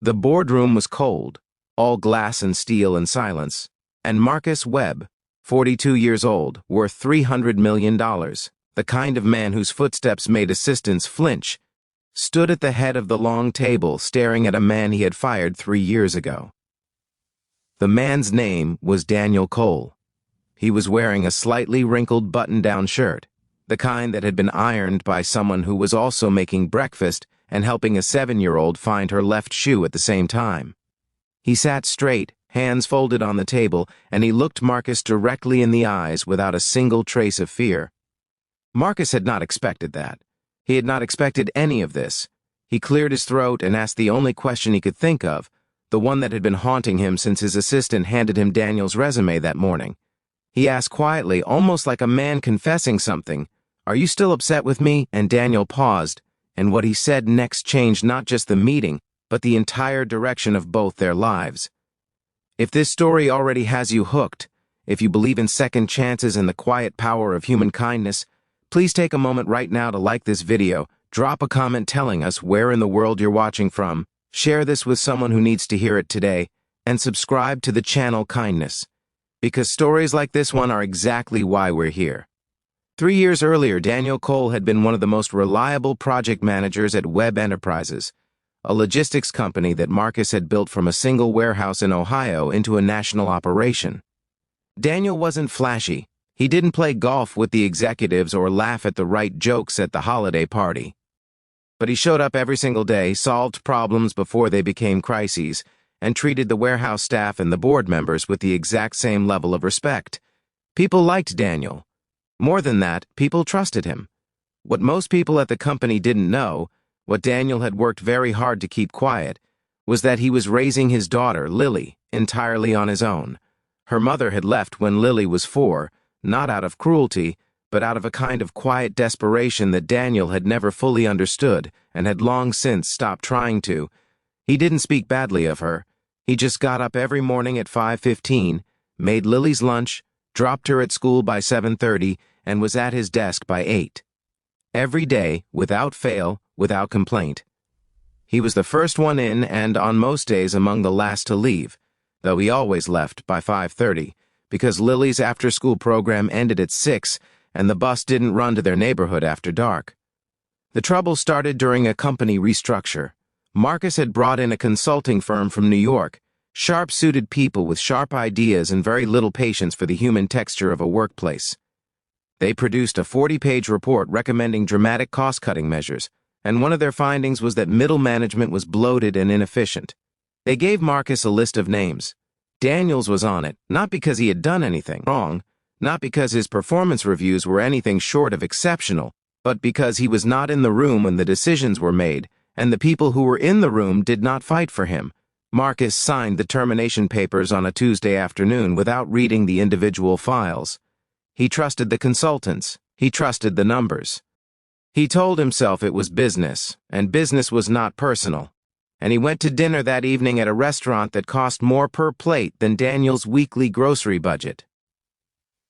The boardroom was cold, all glass and steel and silence, and Marcus Webb, 42 years old, worth $300 million, the kind of man whose footsteps made assistants flinch, stood at the head of the long table staring at a man he had fired 3 years ago. The man's name was Daniel Cole. He was wearing a slightly wrinkled button-down shirt, the kind that had been ironed by someone who was also making breakfast and helping a 7-year-old find her left shoe at the same time. He sat straight, hands folded on the table, and he looked Marcus directly in the eyes without a single trace of fear. Marcus had not expected that. He had not expected any of this. He cleared his throat and asked the only question he could think of, the one that had been haunting him since his assistant handed him Daniel's resume that morning. He asked quietly, almost like a man confessing something, "Are you still upset with me?" And Daniel paused, and what he said next changed not just the meeting, but the entire direction of both their lives. If this story already has you hooked, if you believe in second chances and the quiet power of human kindness, please take a moment right now to like this video, drop a comment telling us where in the world you're watching from, share this with someone who needs to hear it today, and subscribe to the channel Kindness. Because stories like this one are exactly why we're here. 3 years earlier, Daniel Cole had been one of the most reliable project managers at Webb Enterprises, a logistics company that Marcus had built from a single warehouse in Ohio into a national operation. Daniel wasn't flashy. He didn't play golf with the executives or laugh at the right jokes at the holiday party. But he showed up every single day, solved problems before they became crises, and treated the warehouse staff and the board members with the exact same level of respect. People liked Daniel. More than that, people trusted him. What most people at the company didn't know, what Daniel had worked very hard to keep quiet, was that he was raising his daughter, Lily, entirely on his own. Her mother had left when Lily was 4, not out of cruelty, but out of a kind of quiet desperation that Daniel had never fully understood and had long since stopped trying to. He didn't speak badly of her. He just got up every morning at 5:15, made Lily's lunch, dropped her at school by 7:30, and was at his desk by 8. Every day, without fail, without complaint. He was the first one in and, on most days, among the last to leave, though he always left by 5:30, because Lily's after-school program ended at 6, and the bus didn't run to their neighborhood after dark. The trouble started during a company restructure. Marcus had brought in a consulting firm from New York, sharp-suited people with sharp ideas and very little patience for the human texture of a workplace. They produced a 40-page report recommending dramatic cost-cutting measures, and one of their findings was that middle management was bloated and inefficient. They gave Marcus a list of names. Daniel's was on it, not because he had done anything wrong, not because his performance reviews were anything short of exceptional, but because he was not in the room when the decisions were made, and the people who were in the room did not fight for him. Marcus signed the termination papers on a Tuesday afternoon without reading the individual files. He trusted the consultants. He trusted the numbers. He told himself it was business, and business was not personal. And he went to dinner that evening at a restaurant that cost more per plate than Daniel's weekly grocery budget.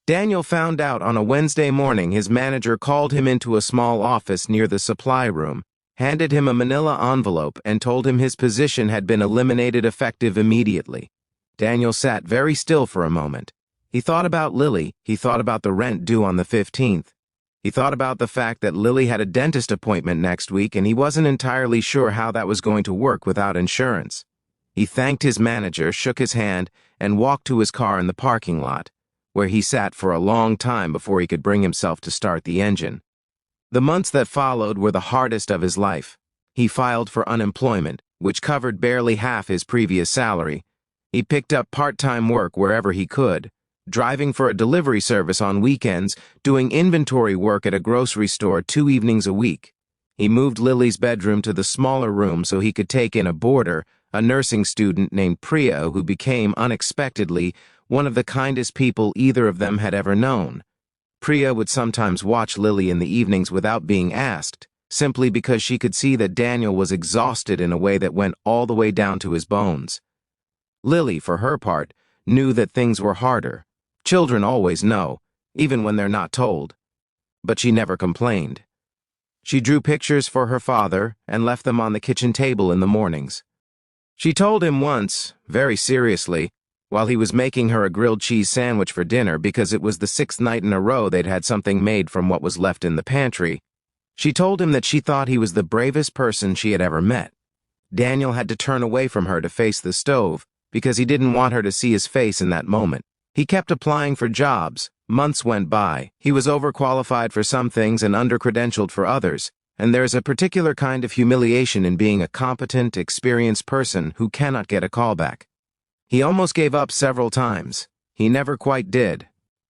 Daniel found out on a Wednesday morning his manager called him into a small office near the supply room, handed him a manila envelope, and told him his position had been eliminated effective immediately. Daniel sat very still for a moment. He thought about Lily. He thought about the rent due on the 15th. He thought about the fact that Lily had a dentist appointment next week and he wasn't entirely sure how that was going to work without insurance. He thanked his manager, shook his hand, and walked to his car in the parking lot, where he sat for a long time before he could bring himself to start the engine. The months that followed were the hardest of his life. He filed for unemployment, which covered barely half his previous salary. He picked up part-time work wherever he could, driving for a delivery service on weekends, doing inventory work at a grocery store 2 evenings a week. He moved Lily's bedroom to the smaller room so he could take in a boarder, a nursing student named Priya, who became, unexpectedly, one of the kindest people either of them had ever known. Priya would sometimes watch Lily in the evenings without being asked, simply because she could see that Daniel was exhausted in a way that went all the way down to his bones. Lily, for her part, knew that things were harder. Children always know, even when they're not told. But she never complained. She drew pictures for her father and left them on the kitchen table in the mornings. She told him once, very seriously, while he was making her a grilled cheese sandwich for dinner because it was the 6th night in a row they'd had something made from what was left in the pantry. She told him that she thought he was the bravest person she had ever met. Daniel had to turn away from her to face the stove because he didn't want her to see his face in that moment. He kept applying for jobs. Months went by. He was overqualified for some things and undercredentialed for others, and there's a particular kind of humiliation in being a competent, experienced person who cannot get a callback. He almost gave up several times. He never quite did.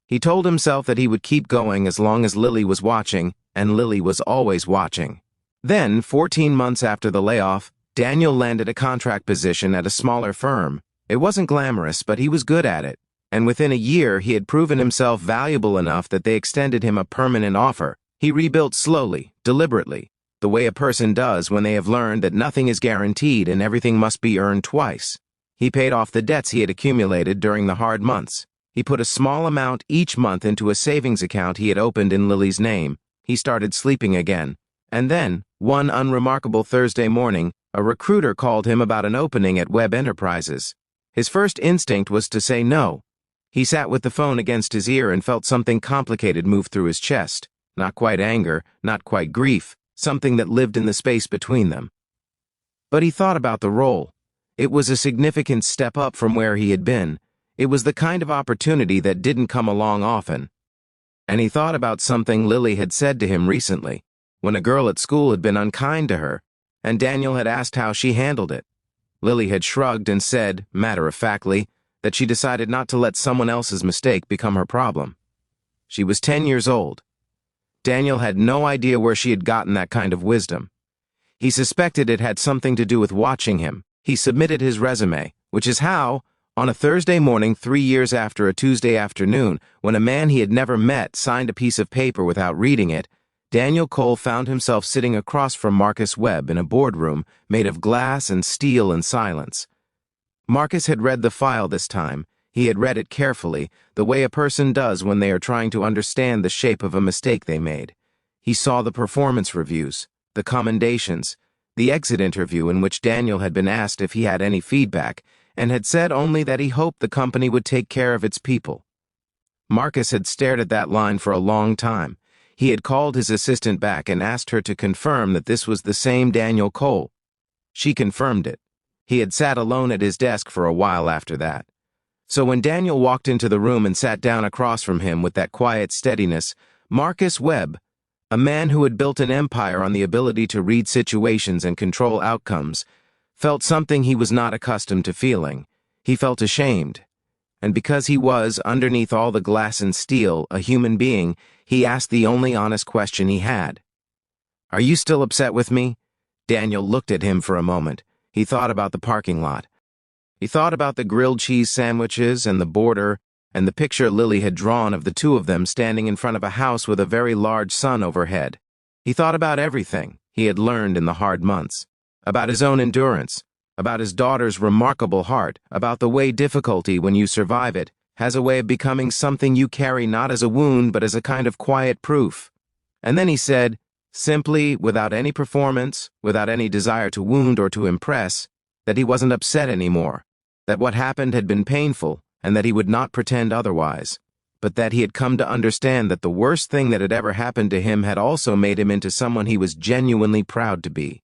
He told himself that he would keep going as long as Lily was watching, and Lily was always watching. Then, 14 months after the layoff, Daniel landed a contract position at a smaller firm. It wasn't glamorous, but he was good at it. And within a year, he had proven himself valuable enough that they extended him a permanent offer. He rebuilt slowly, deliberately, the way a person does when they have learned that nothing is guaranteed and everything must be earned twice. He paid off the debts he had accumulated during the hard months. He put a small amount each month into a savings account he had opened in Lily's name. He started sleeping again. And then, one unremarkable Thursday morning, a recruiter called him about an opening at Webb Enterprises. His first instinct was to say no. He sat with the phone against his ear and felt something complicated move through his chest. Not quite anger, not quite grief, something that lived in the space between them. But he thought about the role. It was a significant step up from where he had been. It was the kind of opportunity that didn't come along often. And he thought about something Lily had said to him recently, when a girl at school had been unkind to her, and Daniel had asked how she handled it. Lily had shrugged and said, matter-of-factly, that she decided not to let someone else's mistake become her problem. She was 10 years old. Daniel had no idea where she had gotten that kind of wisdom. He suspected it had something to do with watching him. He submitted his resume, which is how, on a Thursday morning 3 years after a Tuesday afternoon, when a man he had never met signed a piece of paper without reading it, Daniel Cole found himself sitting across from Marcus Webb in a boardroom made of glass and steel and silence. Marcus had read the file this time. He had read it carefully, the way a person does when they are trying to understand the shape of a mistake they made. He saw the performance reviews, the commendations, the exit interview in which Daniel had been asked if he had any feedback, and had said only that he hoped the company would take care of its people. Marcus had stared at that line for a long time. He had called his assistant back and asked her to confirm that this was the same Daniel Cole. She confirmed it. He had sat alone at his desk for a while after that. So when Daniel walked into the room and sat down across from him with that quiet steadiness, Marcus Webb, a man who had built an empire on the ability to read situations and control outcomes, felt something he was not accustomed to feeling. He felt ashamed. And because he was, underneath all the glass and steel, a human being, he asked the only honest question he had. "Are you still upset with me?" Daniel looked at him for a moment. He thought about the parking lot. He thought about the grilled cheese sandwiches and the border and the picture Lily had drawn of the two of them standing in front of a house with a very large sun overhead. He thought about everything he had learned in the hard months, about his own endurance, about his daughter's remarkable heart, about the way difficulty, when you survive it, has a way of becoming something you carry not as a wound but as a kind of quiet proof. And then he said, simply, without any performance, without any desire to wound or to impress, that he wasn't upset anymore, that what happened had been painful, and that he would not pretend otherwise, but that he had come to understand that the worst thing that had ever happened to him had also made him into someone he was genuinely proud to be.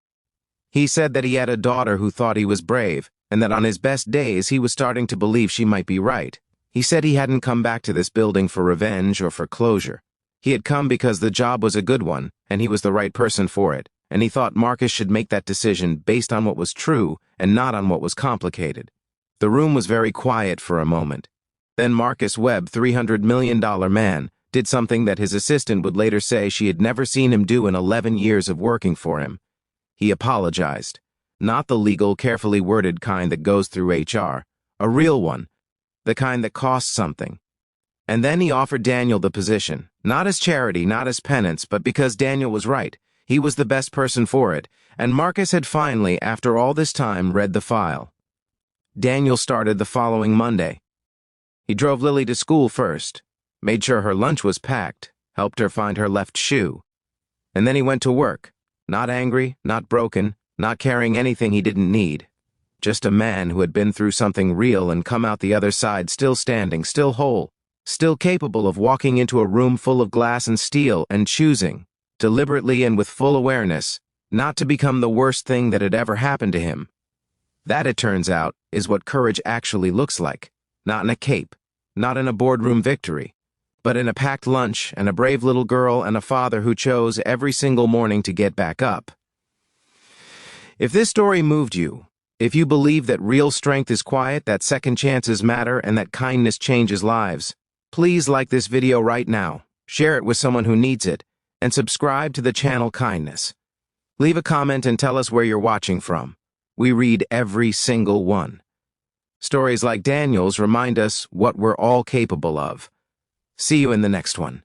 He said that he had a daughter who thought he was brave, and that on his best days he was starting to believe she might be right. He said he hadn't come back to this building for revenge or for closure. He had come because the job was a good one, and he was the right person for it, and he thought Marcus should make that decision based on what was true and not on what was complicated. The room was very quiet for a moment. Then Marcus Webb, $300 million man, did something that his assistant would later say she had never seen him do in 11 years of working for him. He apologized. Not the legal, carefully worded kind that goes through HR. A real one. The kind that costs something. And then he offered Daniel the position. Not as charity, not as penance, but because Daniel was right. He was the best person for it, and Marcus had finally, after all this time, read the file. Daniel started the following Monday. He drove Lily to school first, made sure her lunch was packed, helped her find her left shoe. And then he went to work, not angry, not broken, not carrying anything he didn't need. just a man who had been through something real and come out the other side still standing, still whole, still capable of walking into a room full of glass and steel and choosing, deliberately and with full awareness, not to become the worst thing that had ever happened to him. That, it turns out, is what courage actually looks like. Not in a cape, not in a boardroom victory, but in a packed lunch and a brave little girl and a father who chose every single morning to get back up. If this story moved you, if you believe that real strength is quiet, that second chances matter, and that kindness changes lives, please like this video right now, share it with someone who needs it, and subscribe to the channel Kindness. Leave a comment and tell us where you're watching from. We read every single one. Stories like Daniel's remind us what we're all capable of. See you in the next one.